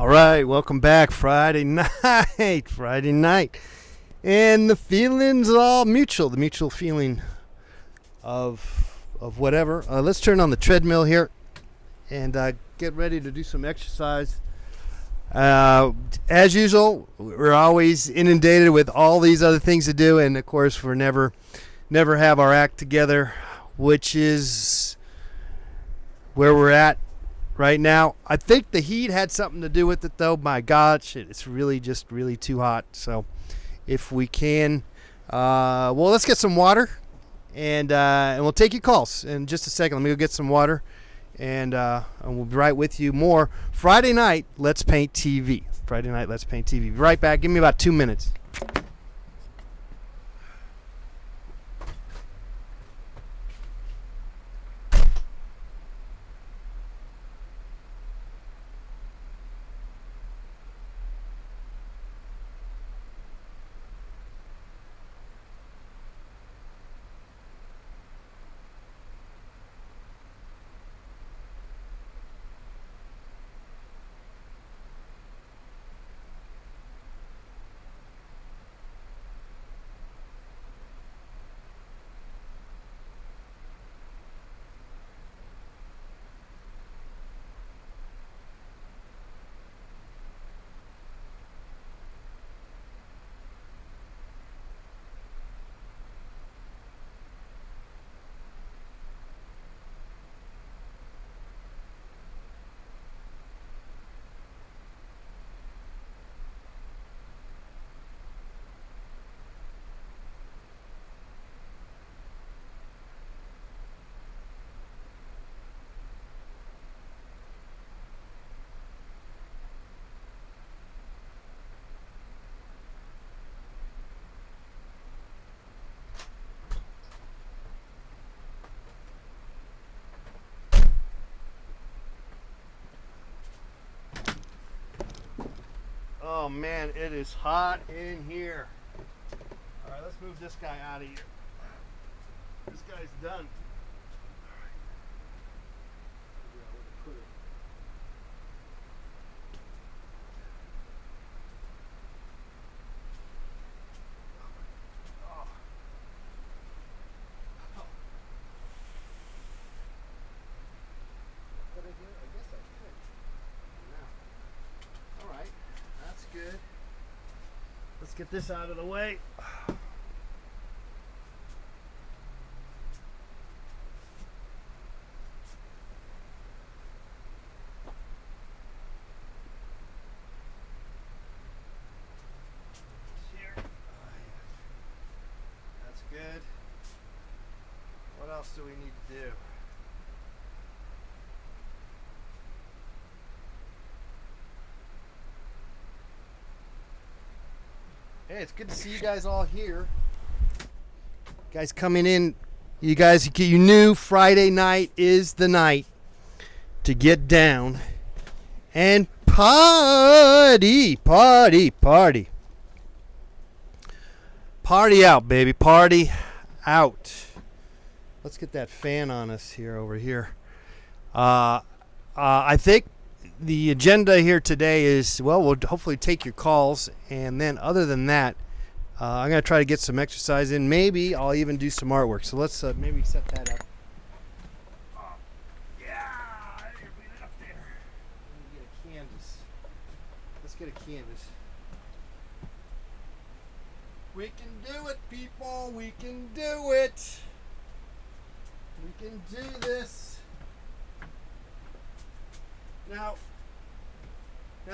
right, welcome back. Friday night. And the feeling's all mutual, the mutual feeling of whatever. Let's turn on the treadmill here and get ready to do some exercise. As usual, we're always inundated with all these other things to do, and of course we're never have our act together, which is where we're at right now. I think the heat had something to do with it, though. My gosh, it's really too hot. So if we can, let's get some water, and we'll take your calls in just a second. Let me go get some water, and we'll be right with you more. Friday night, Let's Paint TV. Be right back. Give me about 2 minutes. Oh man, it is hot in here. All right, let's move this guy out of here. This guy's done. Good. Let's get this out of the way. Here. That's good. What else do we need to do? Hey, it's good to see you guys all here. Guys coming in. You guys, you knew Friday night is the night to get down and party. Party out, baby. Party out. Let's get that fan on us here over here. I think the agenda here today is, we'll hopefully take your calls, and then other than that, I'm going to try to get some exercise in. Maybe I'll even do some artwork. So let's maybe set that up. Yeah, bring it up there. Let me get a canvas. Let's get a canvas. We can do it, people. We can do it. We can do this. Now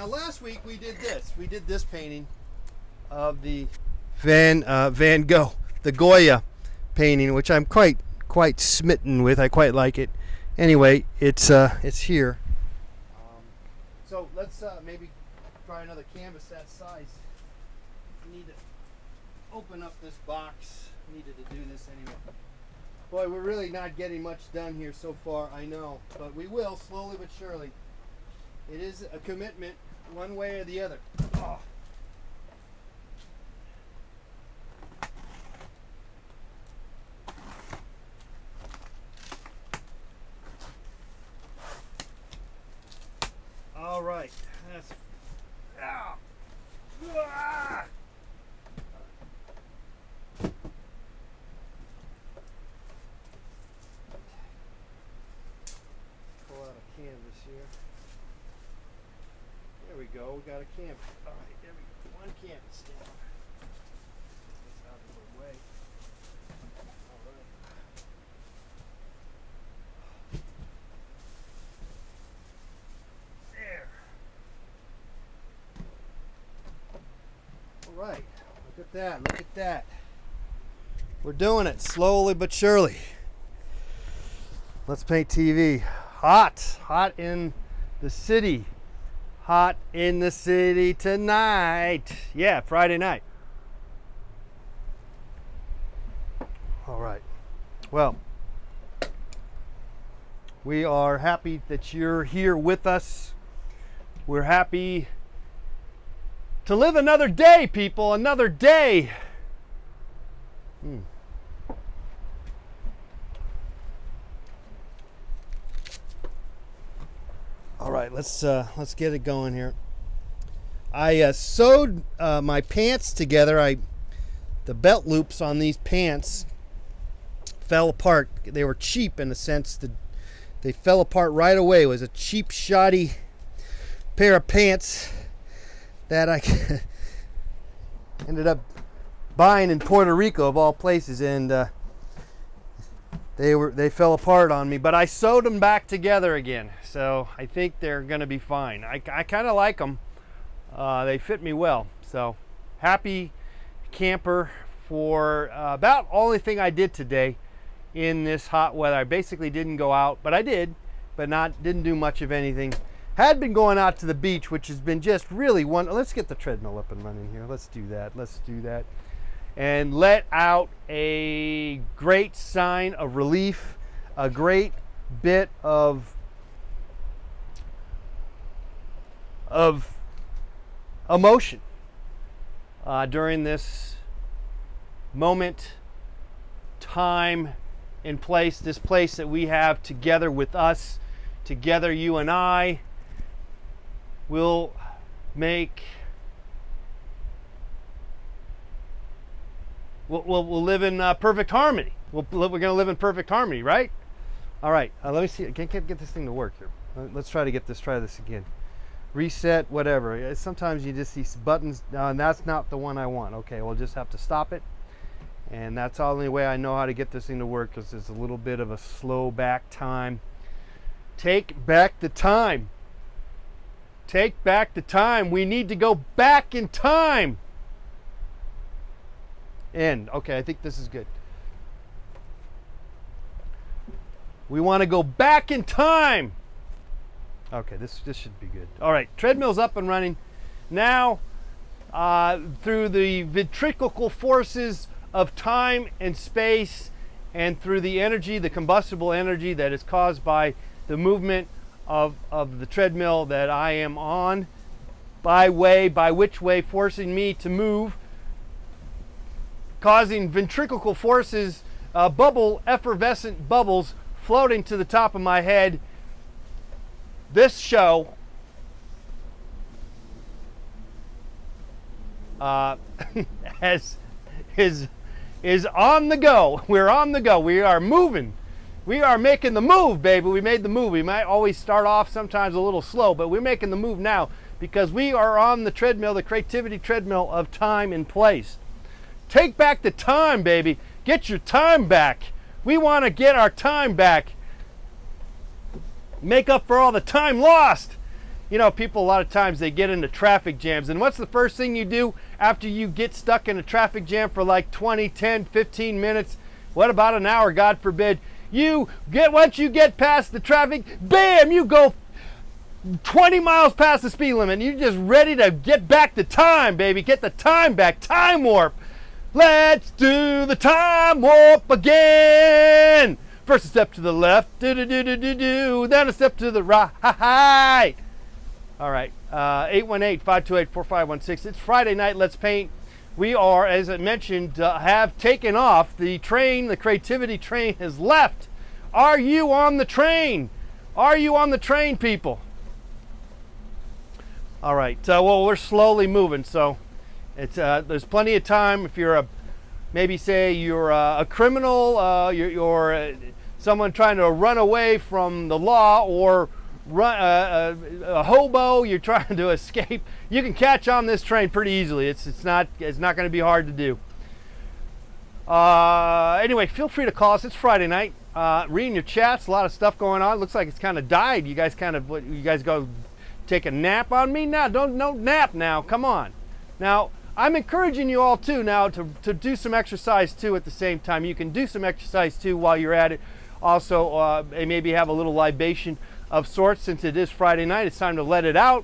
last week we did this. We did this painting of the Van Gogh, the Goya painting, which I'm quite smitten with. I quite like it. Anyway, it's here. So let's maybe try another canvas that size. We need to open up this box. Needed to do this anyway. Boy, we're really not getting much done here so far, I know, but we will slowly but surely. It is a commitment, one way or the other. Oh. All right, that's got a camp. All right, there we go. One canvas down. That's out of the way. All right. There. All right. Look at that. Look at that. We're doing it slowly but surely. Let's paint TV. Hot. Hot in the city. Hot in the city tonight. Yeah, Friday night. All right. Well, we are happy that you're here with us. We're happy to live another day, people. Another day. All right, let's get it going here. I sewed my pants together. The belt loops on these pants fell apart. They were cheap in the sense that they fell apart right away. It was a cheap, shoddy pair of pants that I ended up buying in Puerto Rico, of all places, and they fell apart on me. But I sewed them back together again, so I think they're going to be fine. I kind of like them. They fit me well. So happy camper for about only thing I did today in this hot weather. I basically didn't go out, but I did, but didn't do much of anything. Had been going out to the beach, which has been just really one. Let's get the treadmill up and running here. Let's do that. Let's do that. And let out a great sign of relief, a great bit of emotion during this moment, time, and place, this place that we have together with us, together you and I will make. We'll live in perfect harmony. We're going to live in perfect harmony, right? All right. Let me see. I can't get this thing to work here. Let's try to get this. Try this again. Reset, whatever. Sometimes you just see buttons, and that's not the one I want. Okay, we'll just have to stop it. And that's the only way I know how to get this thing to work, because there's a little bit of a slow back time. Take back the time. Take back the time. We need to go back in time. End. Okay, I think this is good. We want to go back in time. Okay, this should be good. All right, treadmill's up and running. Now, through the ventricular forces of time and space, and through the energy, the combustible energy that is caused by the movement of the treadmill that I am on, by which way forcing me to move, causing ventricular forces, effervescent bubbles floating to the top of my head. This show is on the go. We're on the go. We are moving. We are making the move, baby. We made the move. We might always start off sometimes a little slow, but we're making the move now because we are on the treadmill, the creativity treadmill of time and place. Take back the time, baby. Get your time back. We want to get our time back. Make up for all the time lost. You know, people a lot of times they get into traffic jams, and what's the first thing you do after you get stuck in a traffic jam for like 20, 10, 15 minutes? What about an hour, God forbid? Once you get past the traffic, bam, you go 20 miles past the speed limit. You're just ready to get back the time, baby. Get the time back. Time warp. Let's do the time warp again. First a step to the left, then a step to the right. All right, 818-528-4516. It's Friday night. Let's paint. We are, as I mentioned, have taken off. The train, the creativity train, has left. Are you on the train? Are you on the train, people? All right. Well, we're slowly moving, so it's there's plenty of time. If you're maybe you're a criminal, you're someone trying to run away from the law, or a hobo, you're trying to escape, you can catch on this train pretty easily. It's not going to be hard to do. Anyway, feel free to call us. It's Friday night. Reading your chats, a lot of stuff going on. Looks like it's kind of died. You guys go take a nap on me? No, no nap now. Come on. Now, I'm encouraging you all too now to do some exercise too at the same time. You can do some exercise too while you're at it. Also, maybe have a little libation of sorts since it is Friday night. It's time to let it out.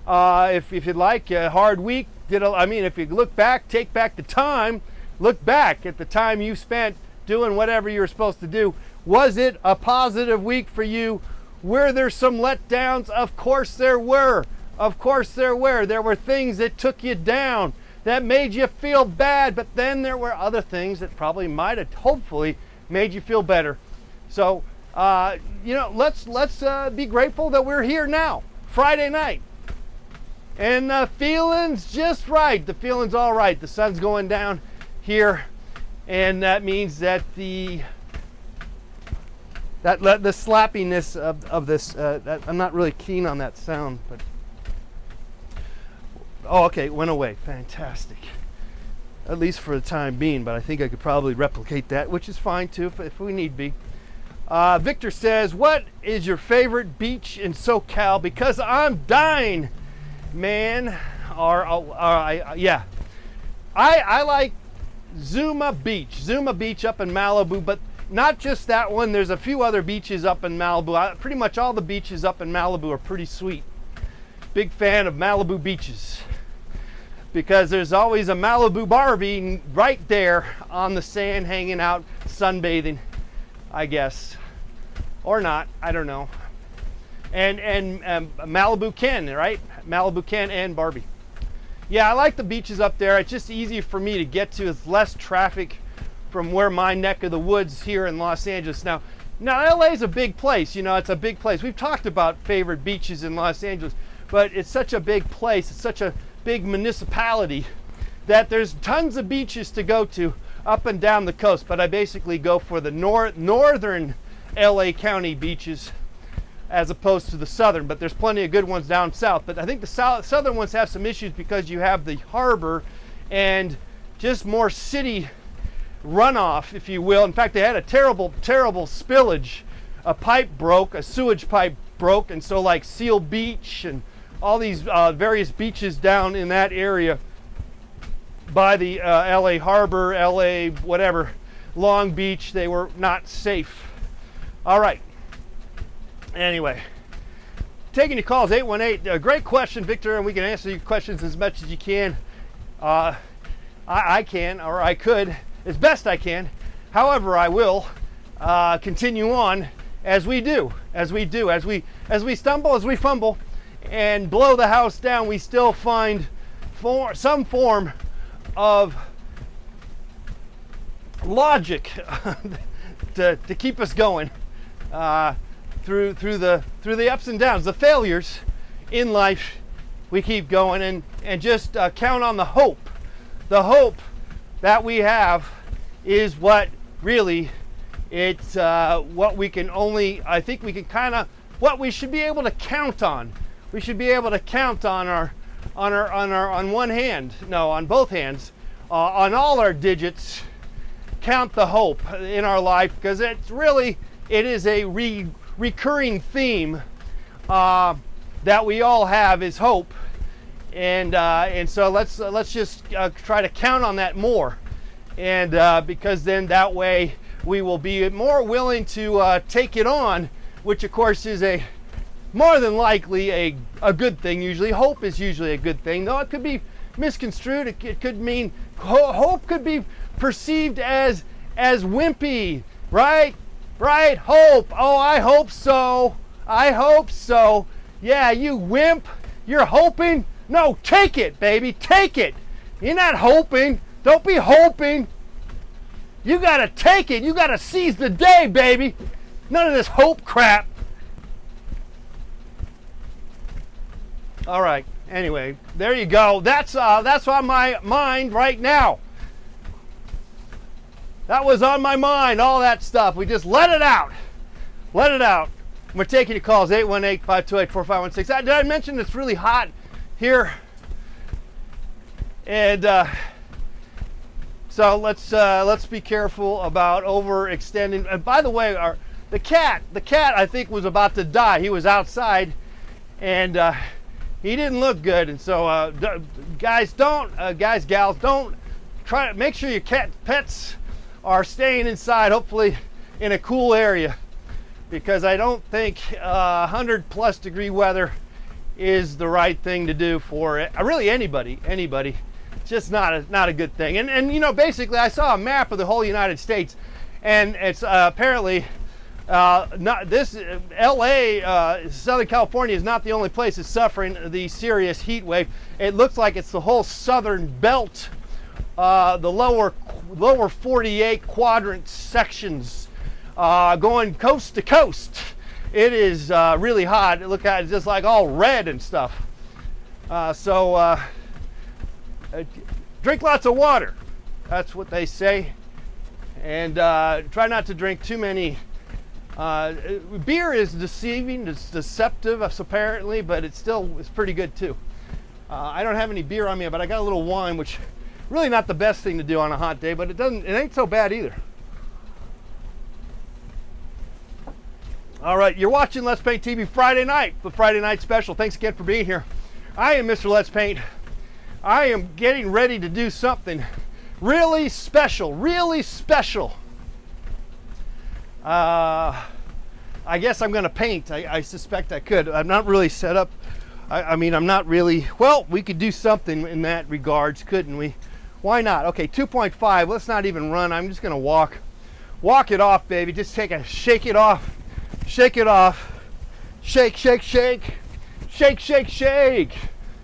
If you'd like, a hard week. If you look back, take back the time. Look back at the time you spent doing whatever you were supposed to do. Was it a positive week for you? Were there some letdowns? Of course there were. Of course there were. There were things that took you down, that made you feel bad, but then there were other things that probably might have hopefully made you feel better. So, let's be grateful that we're here now, Friday night. And the feeling's just right. The feeling's all right. The sun's going down here, and that means that the slappiness of this, I'm not really keen on that sound, but oh, okay, it went away. Fantastic. At least for the time being, but I think I could probably replicate that, which is fine too if we need be. Victor says, what is your favorite beach in SoCal? Because I'm dying, man. Yeah. I like Zuma Beach up in Malibu, but not just that one. There's a few other beaches up in Malibu. Pretty much all the beaches up in Malibu are pretty sweet. Big fan of Malibu beaches because there's always a Malibu Barbie right there on the sand hanging out, sunbathing, I guess. Or not, I don't know. And Malibu Ken, right? Malibu Ken and Barbie. Yeah, I like the beaches up there. It's just easy for me to get to. It's less traffic from where my neck of the woods here in Los Angeles. Now LA is a big place. It's a big place. We've talked about favorite beaches in Los Angeles, but it's such a big place. It's such a big municipality that there's tons of beaches to go to up and down the coast. But I basically go for the northern LA County beaches as opposed to the southern, but there's plenty of good ones down south. But I think the southern ones have some issues because you have the harbor and just more city runoff, if you will. In fact, they had a terrible spillage. A pipe broke, a sewage pipe broke, and so like Seal Beach and all these various beaches down in that area by the LA Harbor, LA whatever, Long Beach, they were not safe. All right. Anyway, taking your calls, 818. Great question, Victor, and we can answer your questions as much as you can. I can, or I could, as best I can. However, I will continue on as we stumble, as we fumble, and blow the house down. We still find some form of logic to keep us going. Through the ups and downs, the failures in life, we keep going and just count on the hope. The hope that we have is what really it's what we can only, I think we can what we should be able to count on. We should be able to count on on one hand, no, on both hands, on all our digits, count the hope in our life, because it is a recurring theme that we all have is hope, and so let's just try to count on that more, and because then that way we will be more willing to take it on, which of course is more than likely a good thing. Usually hope is usually a good thing, though it could be misconstrued. It could mean hope could be perceived as wimpy, right? Right? Hope. Oh, I hope so. I hope so. Yeah, you wimp. You're hoping? No, take it, baby. Take it. You're not hoping. Don't be hoping. You got to take it. You got to seize the day, baby. None of this hope crap. All right. Anyway, there you go. That's on my mind right now. That was on my mind, all that stuff. We just let it out. Let it out. We're taking your calls, 818-528-4516. Did I mention it's really hot here? And so let's be careful about overextending. And by the way, the cat I think was about to die. He was outside, and he didn't look good. And so guys, gals, don't try to make sure your pets are staying inside, hopefully in a cool area, because I don't think 100+ degree weather is the right thing to do for really anybody. Just not a good thing. And you know, basically, I saw a map of the whole United States, and it's apparently not this LA, Southern California is not the only place that's suffering the serious heat wave. It looks like it's the whole southern belt, the lower 48 quadrant sections, going coast to coast. It is really hot. Look at it, just like all red and stuff. Drink lots of water. That's what they say. And try not to drink too many. Beer is deceiving. It's deceptive, apparently, but it's pretty good too. I don't have any beer on me, but I got a little wine, which really not the best thing to do on a hot day, but it ain't so bad either. All right, you're watching Let's Paint TV Friday night, the Friday night special. Thanks again for being here. I am Mr. Let's Paint. I am getting ready to do something really special, really special. I guess I'm going to paint. I suspect I could. I'm not really set up. I mean, I'm not really. Well, we could do something in that regards, couldn't we? Why not? Okay, 2.5. Let's not even run. I'm just going to walk it off, baby. Just shake it off. Shake it off. Shake, shake, shake. Shake, shake, shake.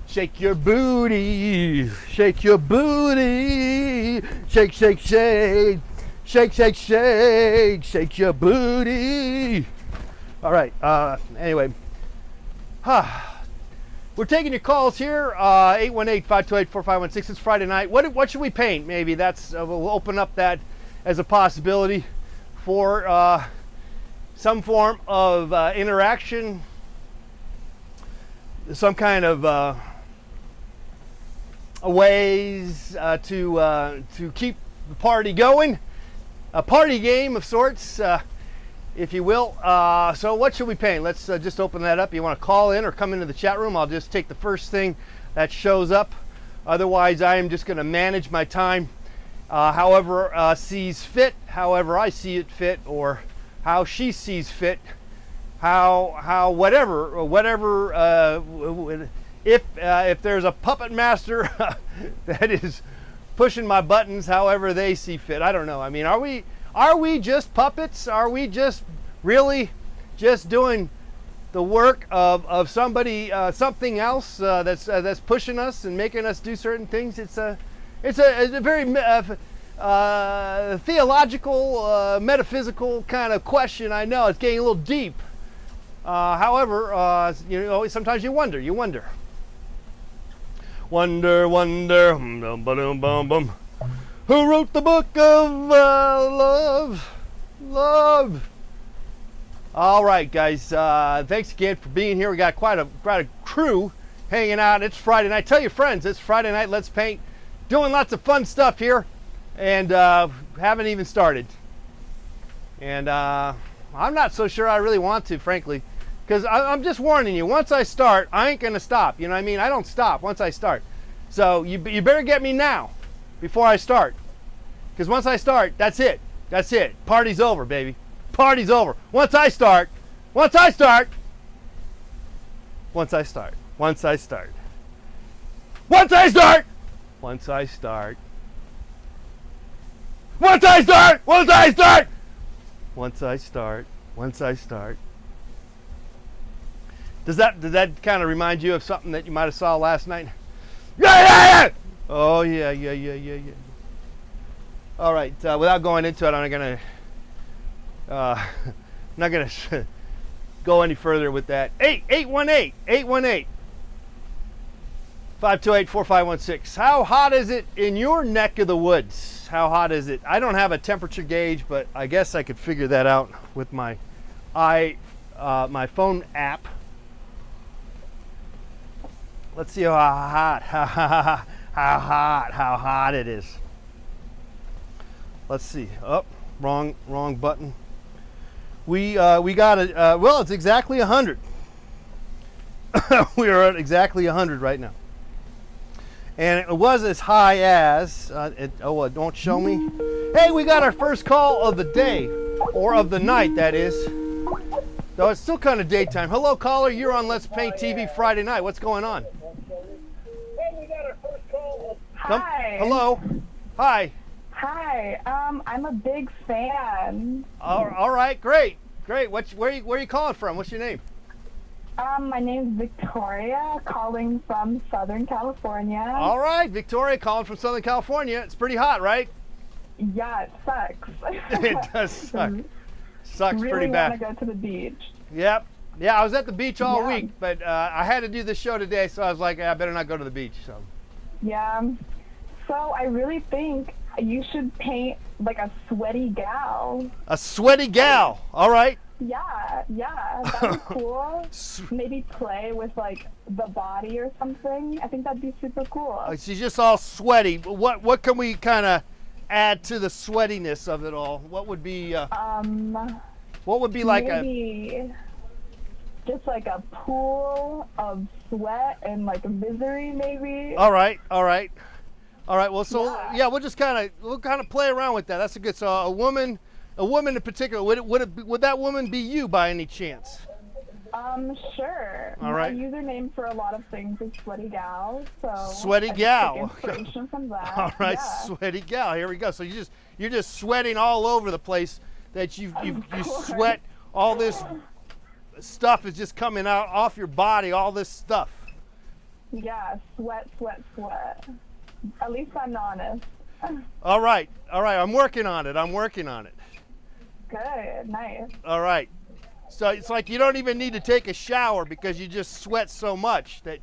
Shake your booty, shake your booty, shake, shake, shake, shake, shake, shake, shake your booty. All right, anyway, we're taking your calls here, 818-528-4516. It's Friday night. What should we paint? Maybe we'll open up that as a possibility for some form of interaction, some kind of ways to keep the party going, a party game of sorts, if you will. So what should we paint? Let's just open that up. You want to call in or come into the chat room? I'll just take the first thing that shows up. Otherwise, I am just going to manage my time however sees fit, however I see it fit, or how she sees fit, whatever. If there's a puppet master that is pushing my buttons however they see fit, I don't know. I mean, are we just puppets? Are we just really just doing the work of somebody, something else that's pushing us and making us do certain things? It's a very theological, metaphysical kind of question. I know it's getting a little deep. However, you know, sometimes you wonder. Wonder, who wrote the book of love? All right, guys. Thanks again for being here. We got quite a crew hanging out. It's Friday night. Tell your friends it's Friday night. Let's paint. Doing lots of fun stuff here, and haven't even started. And I'm not so sure I really want to, frankly. Because I'm just warning you, once I start, I ain't going to stop. You know what I mean? I don't stop once I start. So you better get me now before I start. Because once I start, that's it. That's it. Party's over, baby. Party's over. Once I start. Once I start. Once I start. Once I start. Once I start. Once I start. Once I start. Once I start. Once I start. Once I start. Does that kind of remind you of something that you might have saw last night? Yeah. Oh yeah. All right. Without going into it, I'm not gonna go any further with that. 818-528-4516. How hot is it in your neck of the woods? How hot is it? I don't have a temperature gauge, but I guess I could figure that out with my my phone app. Let's see how hot it is. Let's see. Oh, wrong button. We got it. Well, it's exactly 100. We are at exactly 100 right now. And it was as high as, it don't show me. Hey, we got our first call of the day, or of the night, that is. Though it's still kind of daytime. Hello, caller. You're on Let's Paint TV Friday night. What's going on? Hey, we got our first call. Hi. Hello. Hi. Hi. I'm a big fan. All right. Great. Where are you calling from? What's your name? My name's Victoria, calling from Southern California. All right, Victoria, calling from Southern California. It's pretty hot, right? Yeah, it sucks. It does suck. Sucks really pretty bad. Want to go to the beach. Yep. Yeah, I was at the beach all Yeah. week, but I had to do this show today, so I was like, I better not go to the beach. So. Yeah. So I really think you should paint like a sweaty gal. A sweaty gal. All right. Yeah, that'd be cool. Maybe play with like the body or something. I think that'd be super cool. She's just all sweaty. What can we kind of add to the sweatiness of it all? What would be like maybe just like a pool of sweat and like misery, maybe. All right. Well, so yeah, we'll kind of play around with that. That's a good. So a woman in particular, would that woman be you by any chance? Sure. All right. My username for a lot of things is Sweaty Gal, so Sweaty I Gal. take inspiration from that. All right, Yeah. Sweaty gal. Here we go. So you're just sweating all over the place. That you sweat. All this stuff is just coming out off your body. All this stuff. Yeah, sweat. At least I'm honest. All right. I'm working on it. Good, nice. All right. So it's like you don't even need to take a shower because you just sweat so much that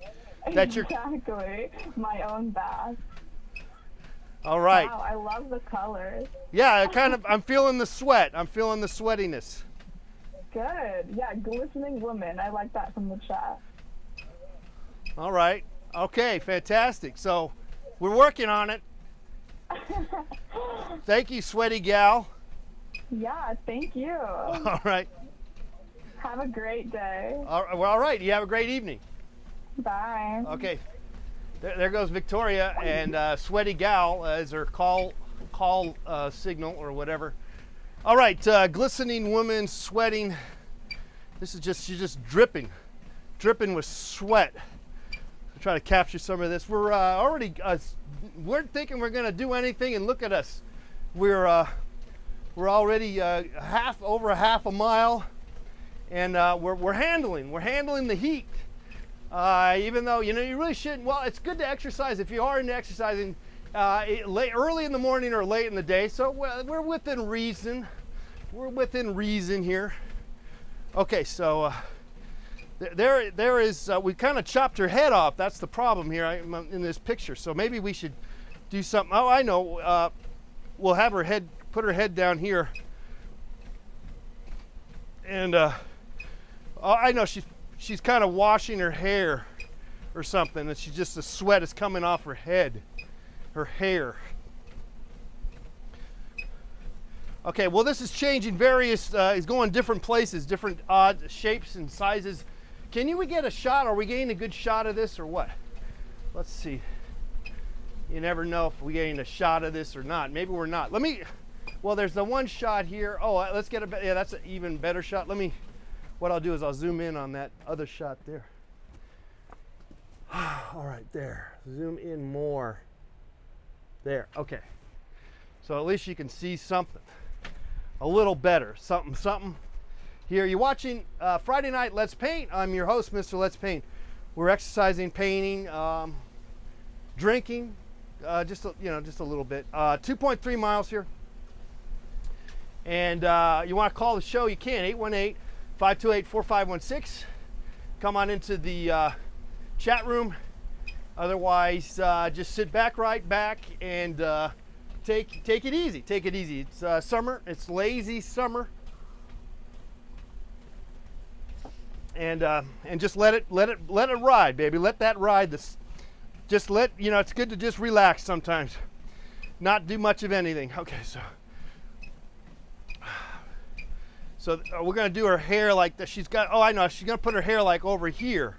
you're. Exactly. My own bath. All right. Wow, I love the colors. Yeah, I'm feeling the sweat. I'm feeling the sweatiness. Good. Yeah, glistening woman. I like that from the chat. All right. Okay, fantastic. So we're working on it. Thank you, Sweaty Gal. Yeah, thank you. All right. Have a great day. All right. You have a great evening. Bye. Okay. There goes Victoria, and Sweaty Gal as her call signal or whatever. All right, glistening woman sweating. She's just dripping with sweat. I'll try to capture some of this. We're already weren't thinking we're gonna do anything, and look at us. We're already over half a mile, and we're handling the heat. Even though you really shouldn't. Well, it's good to exercise if you are into exercising early in the morning or late in the day. So we're within reason. We're within reason here. Okay, so there is. We kind of chopped her head off. That's the problem here in this picture. So maybe we should do something. Oh, I know. We'll have put her head down here, and I know she's kind of washing her hair or something, and the sweat is coming off her head, her hair. Okay, well, this is changing it's going different places, different odd shapes and sizes. Can we get a shot? Are we getting a good shot of this or what? Let's see. You never know if we're getting a shot of this or not. Maybe we're not. Well, there's the one shot here. Oh, let's get that's an even better shot. What I'll do is I'll zoom in on that other shot there. All right, there. Zoom in more. There, okay. So at least you can see something. A little better, something. Here, you're watching Friday Night Let's Paint. I'm your host, Mr. Let's Paint. We're exercising, painting, drinking, just a little bit. 2.3 miles here. And you want to call the show, you can, 818-528-4516. Come on into the chat room. Otherwise, just sit right back and take it easy. Take it easy. It's summer. It's lazy summer. and just let it ride, baby. Let that ride. Just let, it's good to just relax sometimes, not do much of anything. Okay, so we're gonna do her hair like that. She's got, oh, I know, she's gonna put her hair like over here.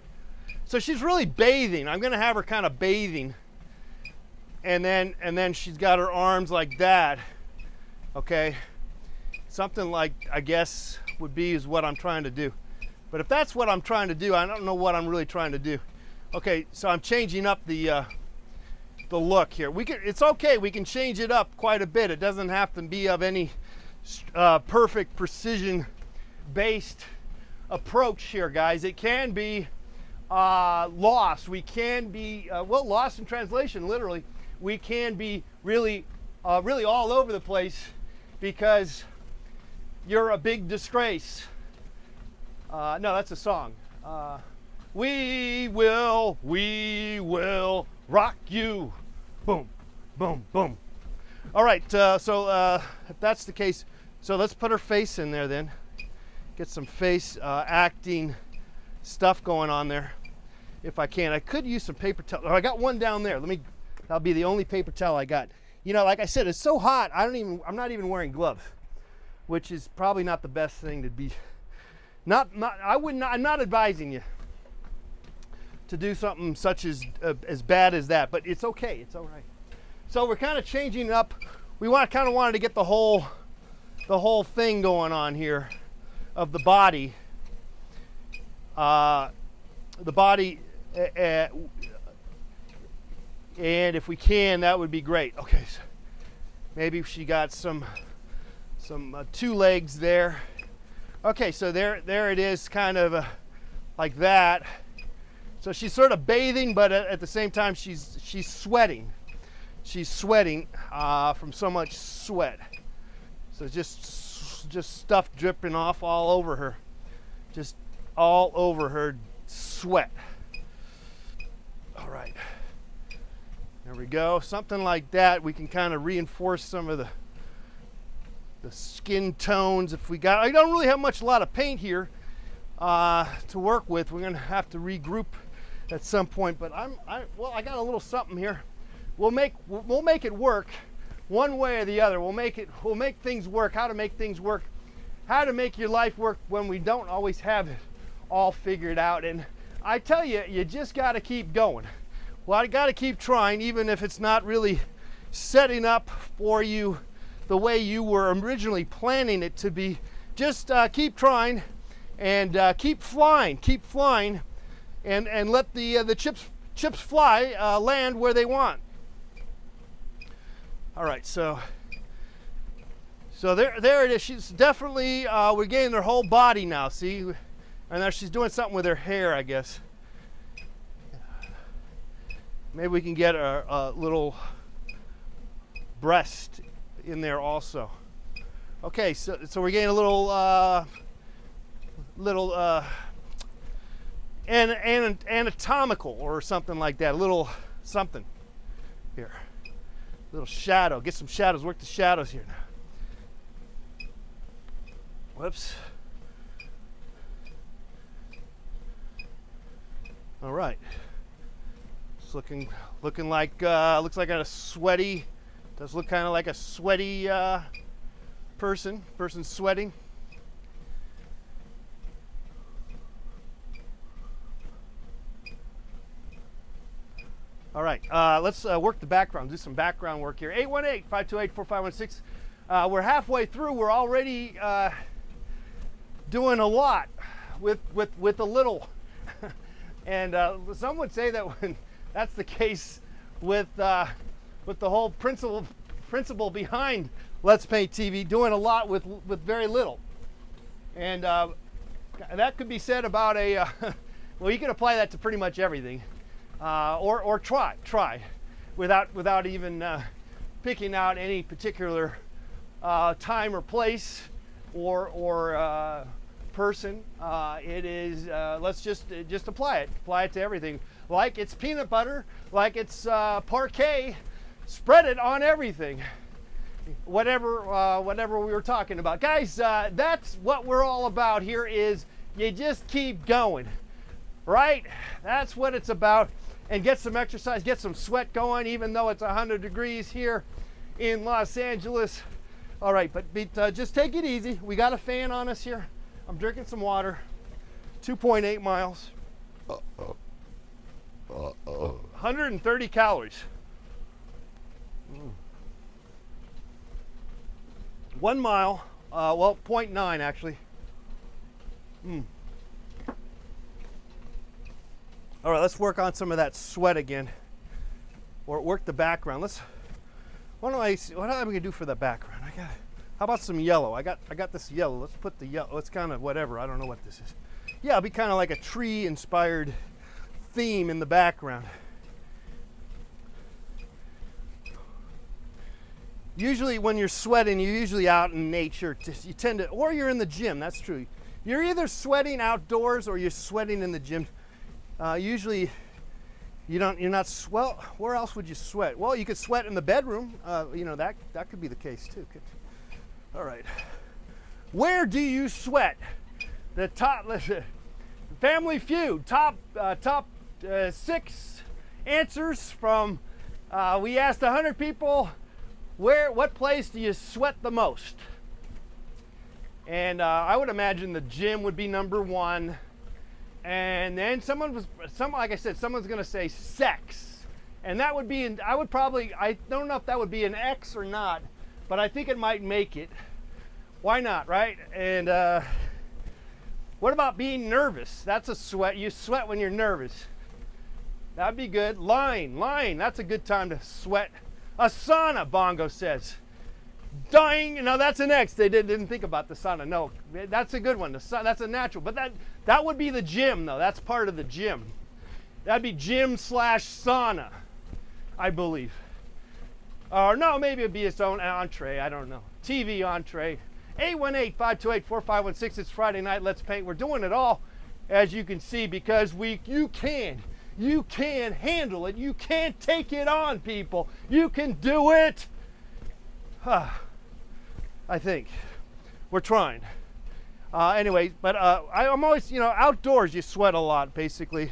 So she's really bathing. I'm gonna have her kind of bathing, and then she's got her arms like that. Okay, something like, I guess is what I'm trying to do. But if that's what I'm trying to do, I don't know what I'm really trying to do. Okay, so I'm changing up the look here. It's okay. We can change it up quite a bit. It doesn't have to be of any perfect precision-based approach here, guys. It can be lost. We can be lost in translation. Literally, we can be really all over the place because you're a big disgrace. No, that's a song. We will rock you. Boom, boom, boom. All right, so if that's the case, so let's put her face in there then. Get some face acting stuff going on there, if I can. I could use some paper towel. Oh, I got one down there. That'll be the only paper towel I got. Like I said, it's so hot. I'm not even wearing gloves, which is probably not the best thing to be. I'm not advising you to do something such as bad as that, but it's okay. It's all right. So we're kind of changing it up. We wanted to get the whole thing going on here of the body. And if we can, that would be great. Okay, so maybe she got some two legs there. Okay, so there it is, kind of like that. So she's sort of bathing, but at the same time she's sweating. She's sweating from so much sweat. So just stuff dripping off all over her, just all over her sweat. All right, there we go. Something like that. We can kind of reinforce some of the skin tones if we got. I don't really have a lot of paint here to work with. We're gonna have to regroup at some point, but I got a little something here. We'll make it work one way or the other. We'll make things work. How to make things work, how to make your life work when we don't always have it all figured out. And I tell you, you just got to keep going. Well, I got to keep trying, even if it's not really setting up for you the way you were originally planning it to be. Just keep trying and keep flying, and let the chips fly, land where they want. All right, so there it is. She's definitely, we're getting her whole body now, see? And now she's doing something with her hair, I guess. Maybe we can get a little breast in there also. Okay, so we're getting a little anatomical or something like that. A little something here. A little shadow. Get some shadows. Work the shadows here now. Whoops. All right. It's looking like looks like a sweaty. Does look kind of like a sweaty person sweating. All right, let's work the background, do some background work here. 818-528-4516. We're halfway through. We're already doing a lot with a little. And some would say that when that's the case with the whole principle behind Let's Paint TV, doing a lot with very little. And that could be said about well, you can apply that to pretty much everything. Or try without even picking out any particular time or place or person. It is let's just apply it to everything. Like it's peanut butter, like it's parquet, spread it on everything. Whatever we were talking about, guys. That's what we're all about here, is you just keep going, right? That's what it's about. And get some exercise, get some sweat going, even though it's 100 degrees here in Los Angeles. All right, but just take it easy. We got a fan on us here. I'm drinking some water. 2.8 miles. 130 calories. 1 mile, well, 0.9 actually. All right, let's work on some of that sweat again, or work the background. What am I gonna do for the background? How about some yellow? I got this yellow. Let's put the yellow. It's kind of whatever. I don't know what this is. Yeah, it'll be kind of like a tree-inspired theme in the background. Usually when you're sweating, you're usually out in nature. You tend to, or you're in the gym. That's true. You're either sweating outdoors or you're sweating in the gym. Usually, you're not. Well, where else would you sweat? Well, you could sweat in the bedroom. That could be the case too. All right. Where do you sweat? The top. Family Feud. Top 6 answers from. We asked 100 people. What place do you sweat the most? And I would imagine the gym would be number 1. And then like I said, someone's gonna say sex. And that would be, I don't know if that would be an X or not, but I think it might make it. Why not, right? And what about being nervous? That's a sweat. You sweat when you're nervous. That'd be good. Lying, that's a good time to sweat. A sauna, Bongo says. Dying, no, that's an X. They didn't think about the sauna. No, that's a good one. That's a natural. But that would be the gym, though. That's part of the gym. That'd be gym/sauna, I believe. Or no, maybe it'd be its own entree. I don't know. TV entree. 818-528-4516. It's Friday night. Let's paint. We're doing it all, as you can see, because you can handle it. You can take it on, people. You can do it. I think we're trying. Anyway, but I'm always, outdoors you sweat a lot, basically.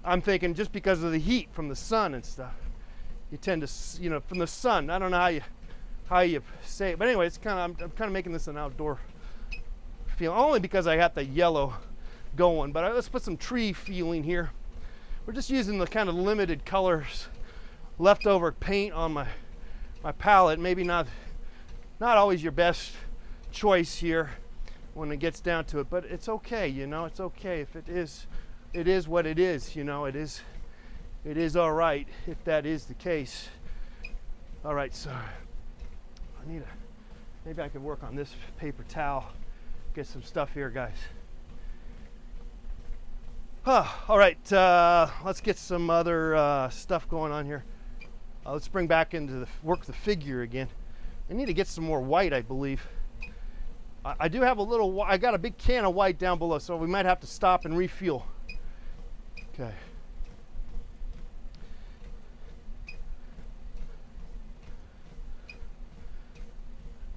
I'm thinking just because of the heat from the sun and stuff. You tend to, from the sun. I don't know how you say it, but anyway, I'm kind of making this an outdoor feel, only because I got the yellow going. But let's put some tree feeling here. We're just using the kind of limited colors, leftover paint on my palette. Maybe not always your best choice here when it gets down to it, but it's okay. It's okay if it is what it is. It is all right if that is the case. All right, so maybe I could work on this paper towel, get some stuff here, guys. All right, let's get some other stuff going on here. Let's bring back into work the figure again. I need to get some more white, I believe. I do have I got a big can of white down below, so we might have to stop and refuel. Okay.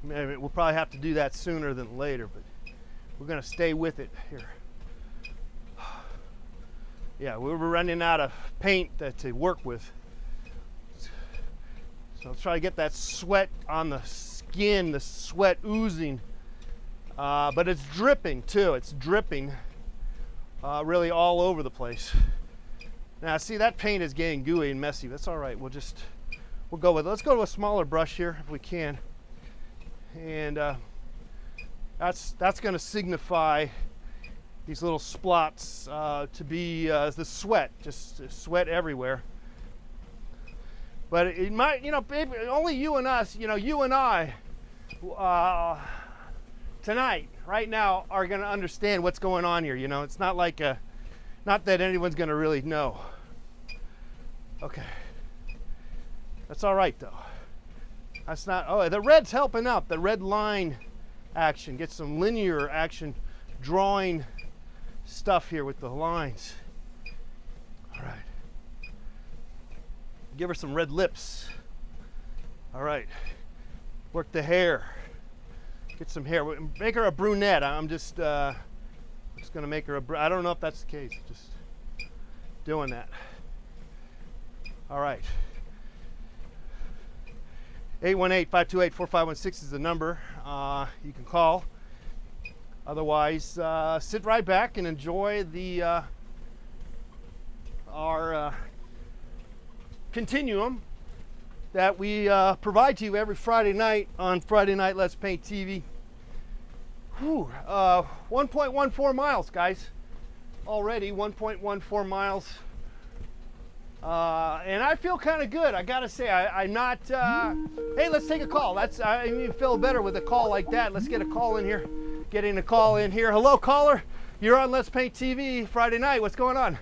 Maybe we'll probably have to do that sooner than later, but we're gonna stay with it here. Yeah, we were running out of paint to work with. So let's try to get that sweat on the skin, the sweat oozing. But it's dripping too. It's dripping really all over the place. Now see, that paint is getting gooey and messy. That's all right. We'll go with it. Let's go to a smaller brush here if we can. And that's going to signify these little splots to be the sweat, just sweat everywhere. But it might, only you and us, you and I, tonight, right now, are going to understand what's going on here. It's not like, not that anyone's going to really know. Okay. That's all right, though. That's not, the red's helping out. The red line action. Get some linear action, drawing stuff here with the lines. All right. Give her some red lips. All right. Work the hair. Get some hair. Make her a brunette. I'm just Just going to make her I don't know if that's the case. Just doing that. All right. 818-528-4516 is the number. You can call. Otherwise, sit right back and enjoy the our continuum that we provide to you every Friday night on Friday Night Let's Paint TV. 1.14 miles, guys. Already 1.14 miles. And I feel kind of good. I gotta say, I'm not. Hey, let's take a call. I even feel better with a call like that. Let's get a call in here. Getting a call in here. Hello, caller. You're on Let's Paint TV Friday night. What's going on?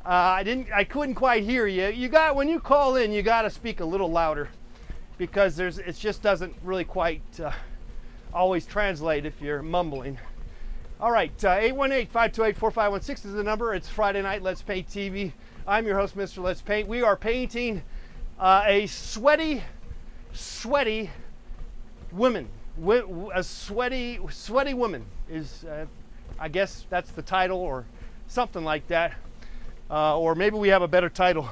I couldn't quite hear you. When you call in, you got to speak a little louder, because it just doesn't really quite always translate if you're mumbling. All right, 818-528-4516 is the number. It's Friday Night Let's Paint TV. I'm your host, Mr. Let's Paint. We are painting a sweaty woman. A sweaty woman is, I guess that's the title, or something like that. Or maybe we have a better title.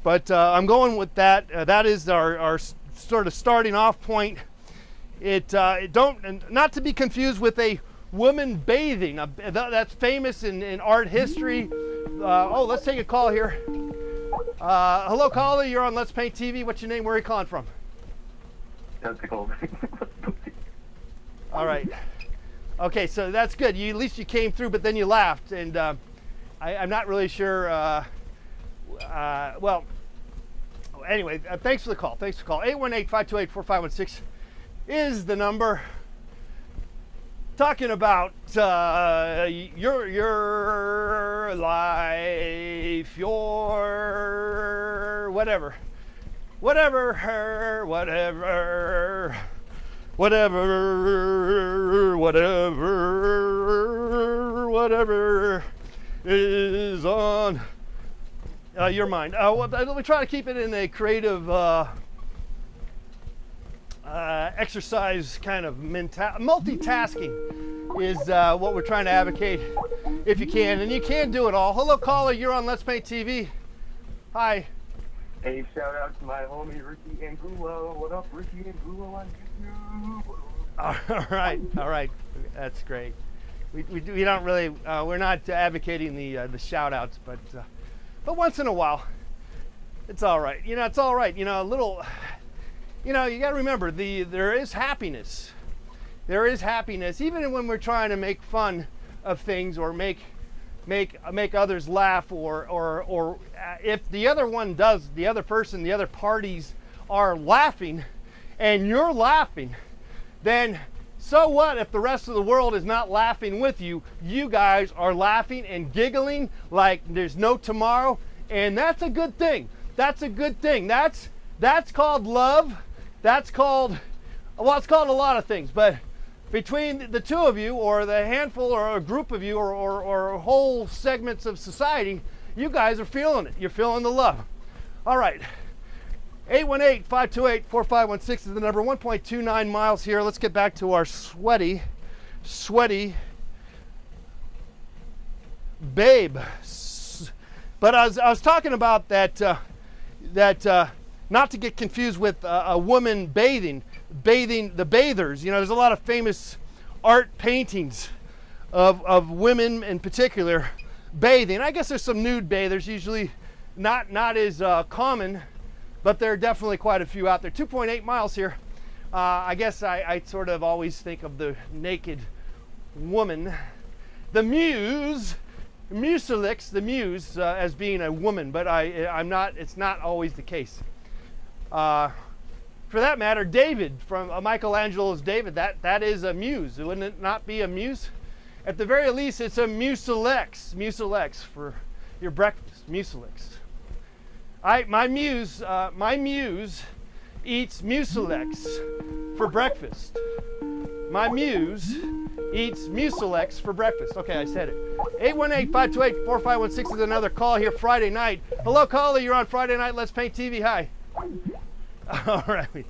But I'm going with that. That is our sort of starting off point. Not to be confused with a woman bathing. That's famous in art history. Let's take a call here. Hello, caller. You're on Let's Paint TV. What's your name? Where are you calling from? All right. Okay, so that's good. At least you came through, but then you laughed, and I'm not really sure. Well, anyway, thanks for the call. 818-528-4516 is the number. Talking about your life, your whatever is on your mind. We try to keep it in a creative exercise kind of multitasking is what we're trying to advocate, if you can, and you can do it all. Hello, caller. You're on Let's Paint TV. Hi. Hey, shout out to my homie Ricky Angulo. What up, Ricky Angulo on YouTube? All right. That's great. We don't really we're not advocating the shout outs, but once in a while, it's all right. It's all right. A little. You got to remember there is happiness. There is happiness, even when we're trying to make fun of things or make others laugh, or if the other parties are laughing and you're laughing, then so what if the rest of the world is not laughing with you? You guys are laughing and giggling like there's no tomorrow, and that's a good thing. That's a good thing. That's called love. It's called a lot of things, but between the two of you, or the handful, or a group of you, or whole segments of society, you guys are feeling it. You're feeling the love. All right. 818-528-4516 is the number. 1.29 miles here. Let's get back to our sweaty babe. But I was talking about that not to get confused with a woman bathing the bathers. There's a lot of famous art paintings of women in particular bathing. I guess there's some nude bathers, usually not as common, but there are definitely quite a few out there. 2.8 miles here. I guess I sort of always think of the naked woman, the muse, as being a woman, but I'm not. It's not always the case. For that matter, David from Michelangelo's David, that is a muse. Wouldn't it not be a muse? At the very least, it's a mucilex for your breakfast. Mucilex. My muse eats mucilex for breakfast. My muse eats mucilex for breakfast. Okay, I said it. 818-528-4516 is another call here Friday night. Hello, caller. You're on Friday Night Let's Paint TV. Hi. All right.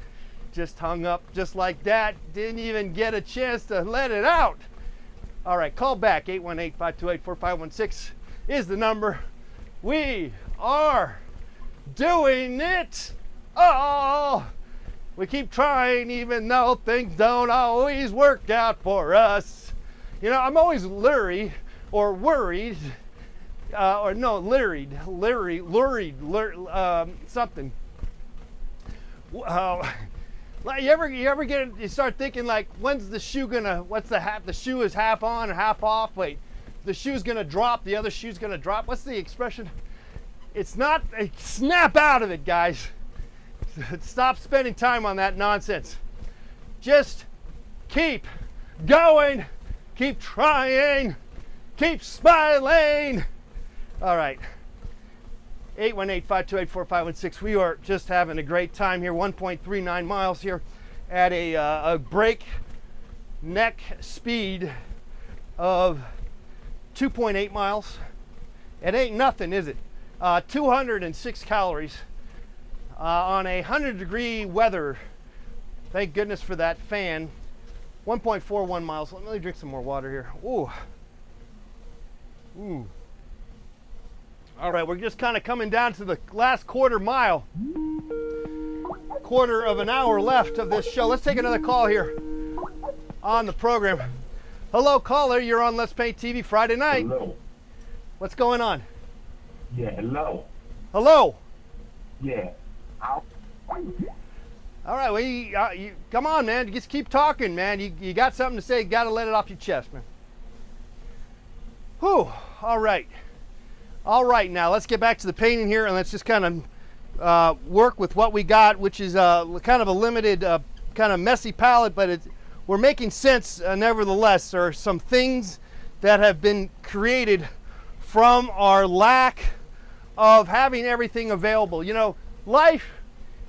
just hung up just like that. Didn't even get a chance to let it out. All right, call back. 818-528-4516 is the number. We are doing it. Oh, we keep trying even though things don't always work out for us. You know, I'm always leery or worried, leery, something. You start thinking like, when's the shoe gonna, the shoe is half on or half off? Wait, the shoe's gonna drop, the other shoe's gonna drop. What's the expression? It's not, snap out of it, guys. Stop spending time on that nonsense. Just keep going, keep trying, keep smiling. All right. 818-528-4516. We are just having a great time here. 1.39 miles here at a breakneck speed of 2.8 miles. It ain't nothing, is it? 206 calories on 100-degree weather. Thank goodness for that fan. 1.41 miles. Let me drink some more water here. Ooh. Ooh. All right, we're just kind of coming down to the last quarter mile. Quarter of an hour left of this show. Let's take another call here on the program. Hello, caller. You're on Let's Paint TV Friday night. Hello. What's going on? Yeah, hello. Hello. Yeah. Ow. All right, well, you come on, man. Just keep talking, man. You got something to say. You got to let it off your chest, man. Whew. All right. All right, now let's get back to the painting here, and let's just kind of work with what we got, which is kind of a limited, kind of messy palette, but we're making sense nevertheless. There are some things that have been created from our lack of having everything available. You know, life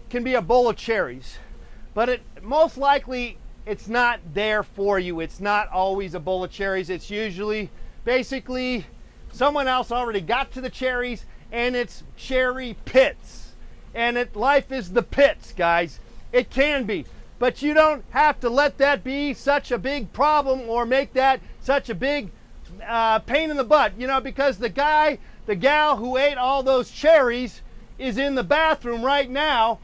can be a bowl of cherries, but most likely it's not there for you. It's not always a bowl of cherries. It's usually basically someone else already got to the cherries, and it's cherry pits. And life is the pits, guys. It can be. But you don't have to let that be such a big problem or make that such a big pain in the butt, you know, because the gal who ate all those cherries is in the bathroom right now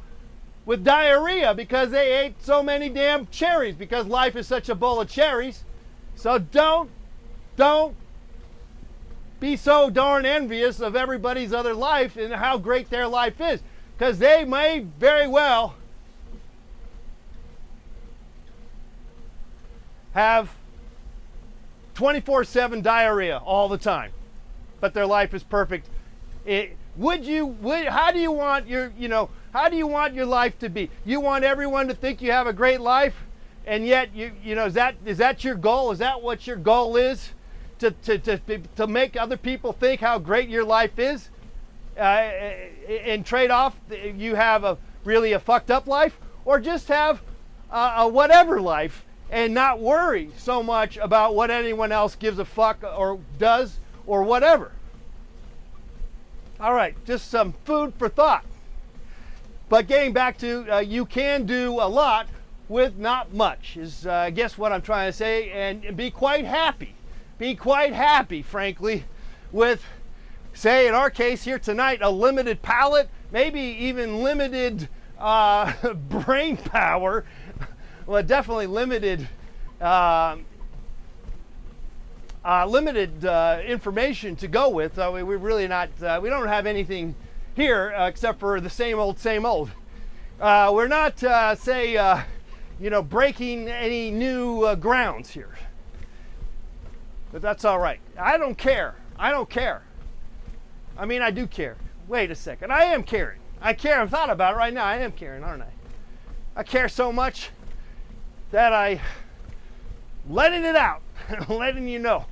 with diarrhea because they ate so many damn cherries, because life is such a bowl of cherries. So don't be so darn envious of everybody's other life and how great their life is, because they may very well have 24/7 diarrhea all the time, but their life is perfect. How do you want your life to be? You want everyone to think you have a great life, and yet is that your goal? Is that what your goal is? To make other people think how great your life is, and trade off you have a fucked up life, or just have a whatever life and not worry so much about what anyone else gives a fuck or does or whatever. All right, just some food for thought. But getting back to you can do a lot with not much is I guess what I'm trying to say, and be quite happy. Be quite happy, frankly, with, say, in our case here tonight, a limited palate, maybe even limited brain power. Well, definitely limited information to go with. We're really not. We don't have anything here except for the same old, same old. We're not, breaking any new grounds here. But that's all right. I don't care. I don't care. I mean, I do care. Wait a second. I am caring. I care. I've thought about it right now. I am caring, aren't I? I care so much that I letting it out, letting you know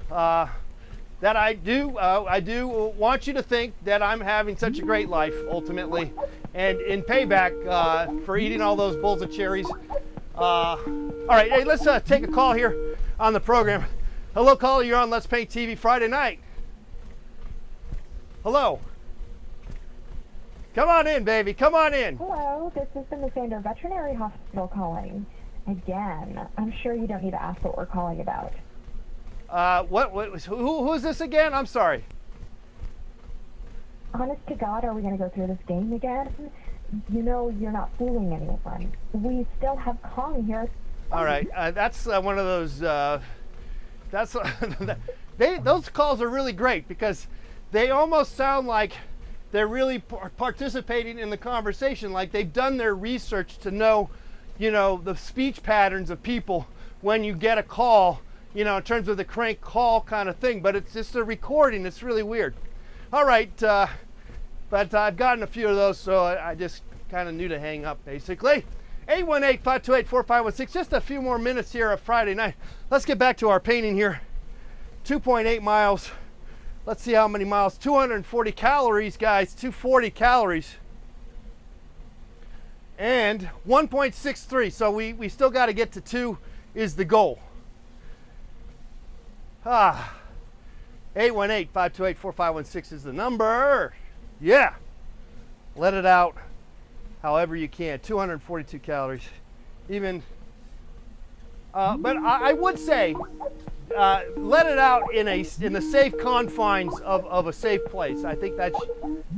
that I do want you to think that I'm having such a great life ultimately, and in payback for eating all those bowls of cherries. All right, hey, let's take a call here on the program. Hello, caller. You're on Let's Paint TV Friday night. Hello. Come on in, baby. Come on in. Hello, this is the Missander Veterinary Hospital calling. Again, I'm sure you don't need to ask what we're calling about. Who is this again? I'm sorry. Honest to God, are we going to go through this game again? You know you're not fooling anyone. We still have Kong here. All right, that's one of those. That's those calls are really great because they almost sound like they're really participating in the conversation, like they've done their research to know, the speech patterns of people when you get a call, in terms of the crank call kind of thing. But it's just a recording. It's really weird. All right, but I've gotten a few of those, so I just kind of knew to hang up, basically. 818-528-4516. Just a few more minutes here of Friday night. Let's get back to our painting here. 2.8 miles. Let's see how many miles. 240 calories, guys. 240 calories. And 1.63. So we still got to get to 2 is the goal. 818-528-4516 is the number. Yeah. Let it out however you can. 242 calories. Even, but I would say, let it out in the safe confines of a safe place. I think that's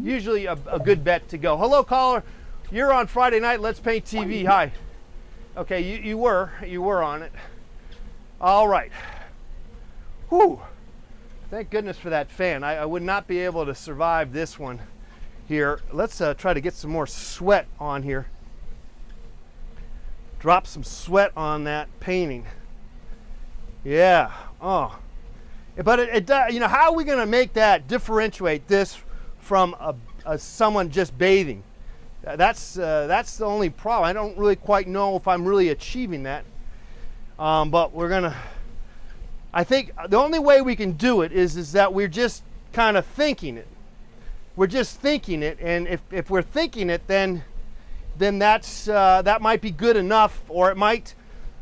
usually a good bet to go. Hello, caller. You're on Friday Night Let's Paint TV. Hi. Okay, you were on it. All right. Whew. Thank goodness for that fan. I would not be able to survive this one here. Let's try to get some more sweat on here. Drop some sweat on that painting. Yeah. Oh. But it how are we going to make that differentiate this from someone just bathing? That's the only problem. I don't really quite know if I'm really achieving that. But we're gonna. I think the only way we can do it is that we're just kind of thinking it. We're just thinking it, and if we're thinking it, then that's that might be good enough, or it might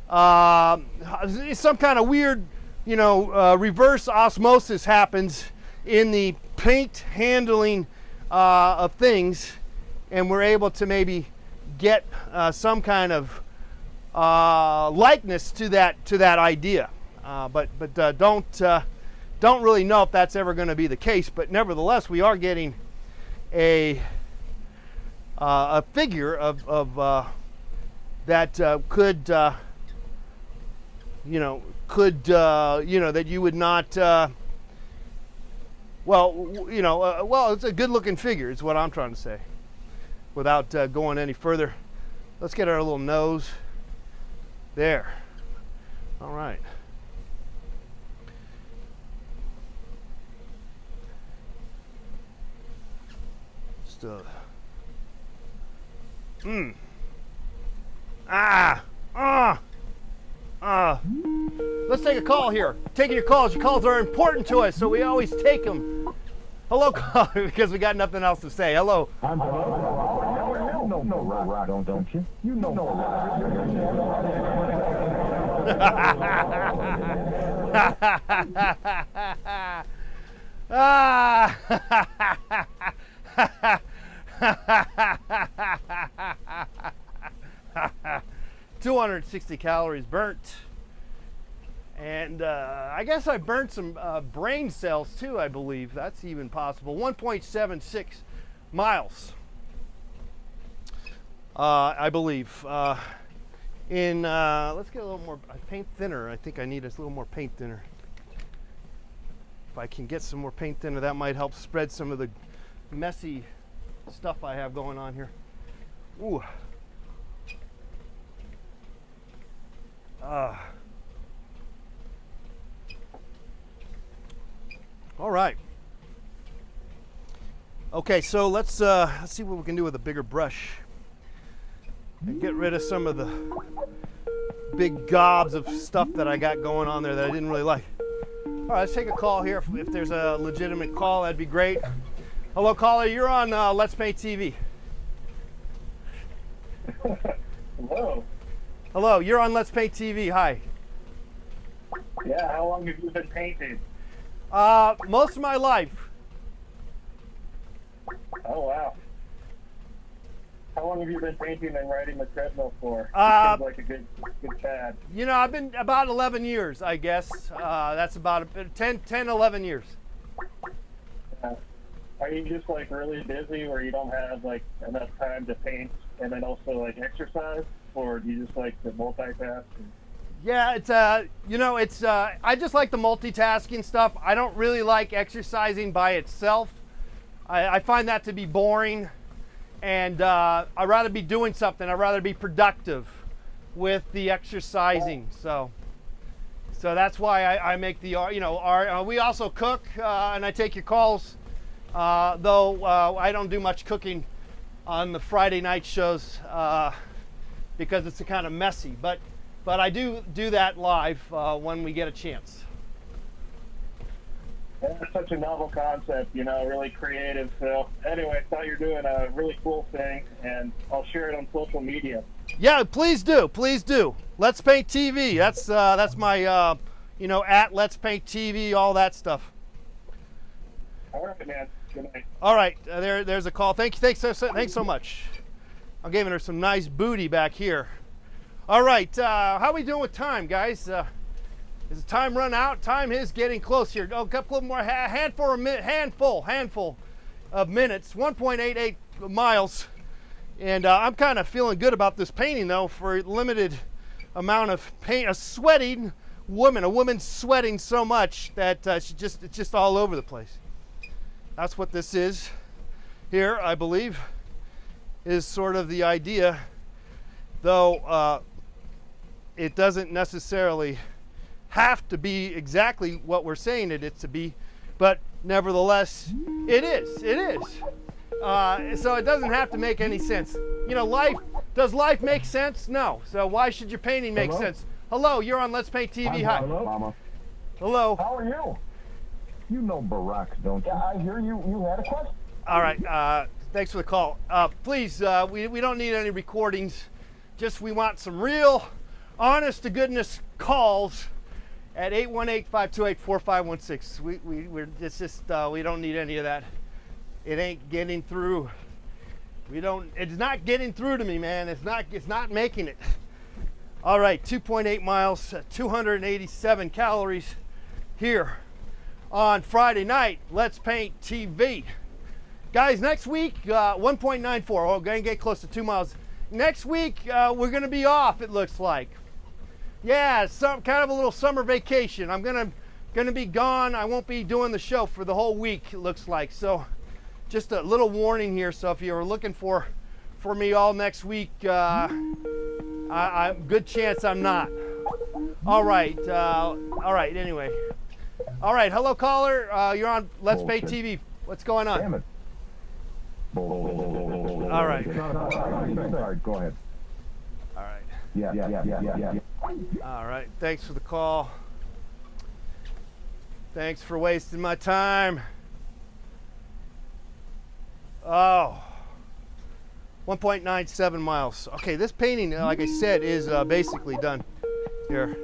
some kind of weird, reverse osmosis happens in the paint handling of things, and we're able to maybe get some kind of likeness to that idea. But don't really know if that's ever going to be the case. But nevertheless, we are getting a figure of that could that you would not. Well, it's a good-looking figure. Is what I'm trying to say. Without going any further, let's get our little nose there. All right. Let's take a call here. Taking your calls. Your calls are important to us, so we always take them. Hello, caller, because we got nothing else to say. Hello. Don't you? You know. Ah. 260 calories burnt, and I guess I burnt some brain cells too. I believe that's even possible. 1.76 miles, I believe. Let's get a little more paint thinner. I think I need a little more paint thinner. If I can get some more paint thinner, that might help spread some of the messy stuff I have going on here. Ooh. All right. Okay, so let's see what we can do with a bigger brush and get rid of some of the big gobs of stuff that I got going on there that I didn't really like. All right, let's take a call here. If there's a legitimate call, that'd be great. Hello, caller. You're on Let's Paint TV. Hello. Hello, you're on Let's Paint TV. Hi. Yeah, how long have you been painting? Most of my life. Oh, wow. How long have you been painting and riding the treadmill for? Seems like a good fad. You know, I've been about 11 years, I guess. That's about 10, 11 years. Are you just like really busy where you don't have like enough time to paint and then also like exercise, or do you just like to multitask? Yeah, it's you know, it's I just like the multitasking stuff. I don't really like exercising by itself. I find that to be boring, and I'd rather be doing something. I'd rather be productive with the exercising. So that's why I make the we also cook, and I take your calls. Though I don't do much cooking on the Friday night shows because it's kind of messy. But I do that live when we get a chance. That's such a novel concept, you know, really creative. So anyway, I thought you were doing a really cool thing, and I'll share it on social media. Yeah, please do, please do. Let's Paint TV. That's my at Let's Paint TV, all that stuff. All right, man. Good night. All right, there's a call. Thanks so much. I'm giving her some nice booty back here. All right, how we doing with time, guys? Is the time run out? Time is getting close here. Oh, a couple more, handful of minutes. 1.88 miles, and I'm kind of feeling good about this painting though. For a limited amount of paint, a woman sweating so much that it's just all over the place. That's what this is here, I believe, is sort of the idea, though it doesn't necessarily have to be exactly what we're saying it to be, but nevertheless, it is. So it doesn't have to make any sense. You know, does life make sense? No. So why should your painting make sense? Hello, you're on Let's Paint TV. Hi. Hello, Mama. Hello. How are you? You know Barack, don't you? Yeah, I hear you had a question. All right. Thanks for the call. Please, we don't need any recordings. Just we want some real, honest to goodness calls at 818-528-4516. We don't need any of that. It ain't getting through. It's not getting through to me, man. It's not making it. All right, 2.8 miles, 287 calories here on Friday night. Let's Paint TV. Guys, next week, 1.94. Oh, gonna get close to 2 miles. Next week, we're gonna be off, it looks like. Yeah, some kind of a little summer vacation. I'm gonna be gone. I won't be doing the show for the whole week, it looks like. So just a little warning here. So if you're looking for me all next week, good chance I'm not. All right, anyway. All right, hello caller, you're on Let's Paint TV. What's going on? Damn it. All right. Sorry, go ahead. All right. Yeah. All right, thanks for the call. Thanks for wasting my time. Oh, 1.97 miles. Okay, this painting, like I said, is basically done here.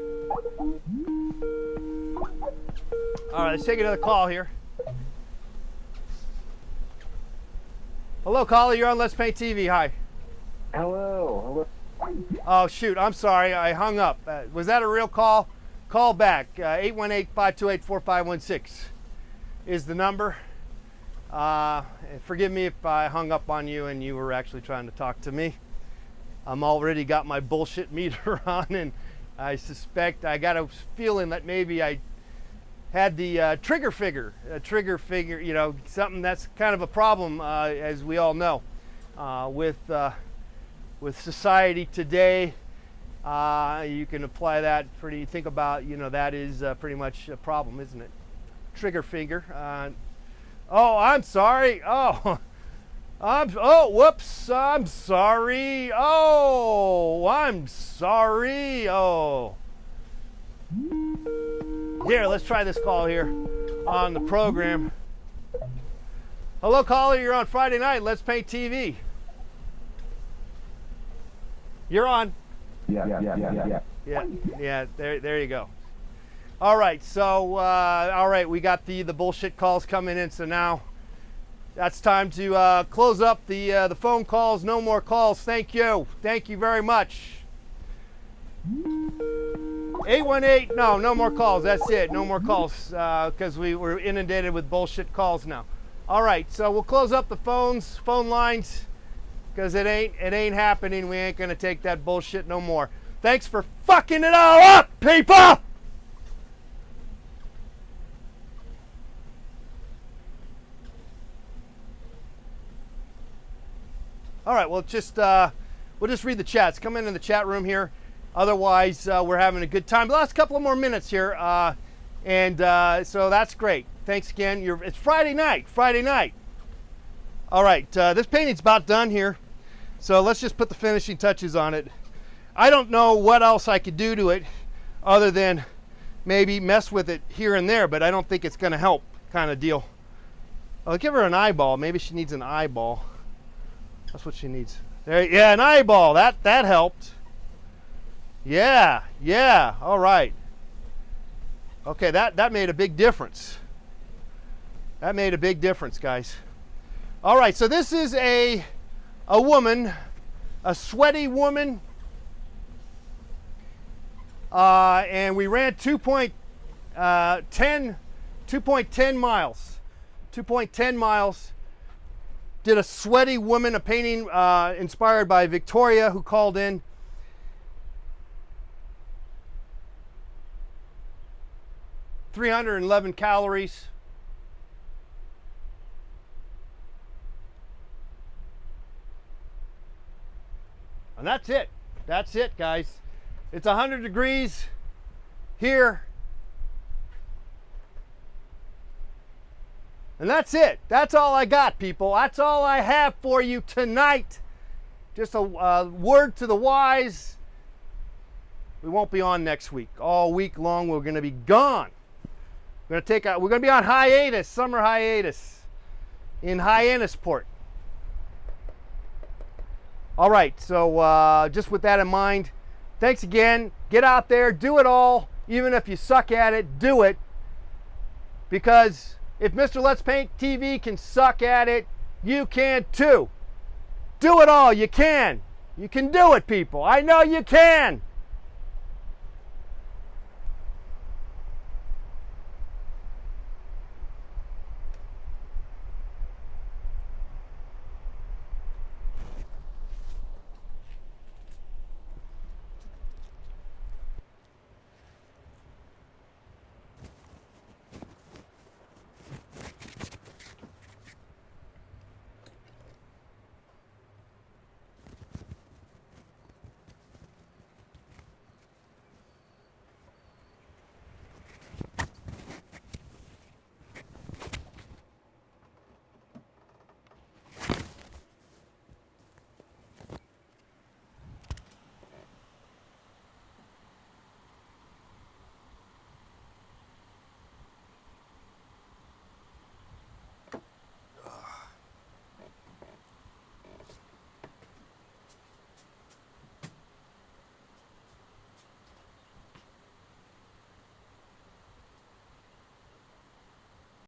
All right, let's take another call here. Hello, caller, you're on Let's Paint TV. Hi. Hello. Oh, shoot, I'm sorry, I hung up. Was that a real call? Call back. 818-528-4516 is the number. Forgive me if I hung up on you and you were actually trying to talk to me. I'm already got my bullshit meter on, and I suspect I got a feeling that maybe I had the trigger figure, you know, something that's kind of a problem, as we all know, with society today. You can apply that think about, you know, that is pretty much a problem, isn't it? Trigger finger. Oh, I'm sorry. Whoops. I'm sorry. I'm sorry. Here, let's try this call here on the program. Hello, caller. You're on Friday night. Let's Paint TV. You're on. Yeah. There you go. All right. So, all right, we got the bullshit calls coming in. So now That's time to close up the phone calls. No more calls. Thank you. Thank you very much. 818. No more calls. That's it. No more calls because we were inundated with bullshit calls now. All right, so we'll close up the phone lines because it ain't happening. We ain't gonna take that bullshit no more. Thanks for fucking it all up, people. All right, well, we'll just read the chats. Come in the chat room here. Otherwise, we're having a good time. The last couple of more minutes here, so that's great. Thanks again. It's Friday night. All right, this painting's about done here, so let's just put the finishing touches on it. I don't know what else I could do to it other than maybe mess with it here and there, but I don't think it's going to help, kind of deal. I'll give her an eyeball. Maybe she needs an eyeball. That's what she needs. Yeah, an eyeball. That helped. Yeah. All right. Okay, that made a big difference. That made a big difference, guys. All right, so this is a woman, a sweaty woman, and we ran 2.10 miles. 2.10 miles. Did a sweaty woman, a painting inspired by Victoria, who called in. $311 calories. And that's it. That's it, guys. It's 100 degrees here. And that's it. That's all I got, people. That's all I have for you tonight. Just a word to the wise. We won't be on next week. All week long, we're going to be gone. We're going to be on hiatus, summer hiatus, in Hyannisport. All right, so just with that in mind, thanks again. Get out there, do it all. Even if you suck at it, do it. Because if Mr. Let's Paint TV can suck at it, you can too. Do it all, you can. You can do it, people. I know you can.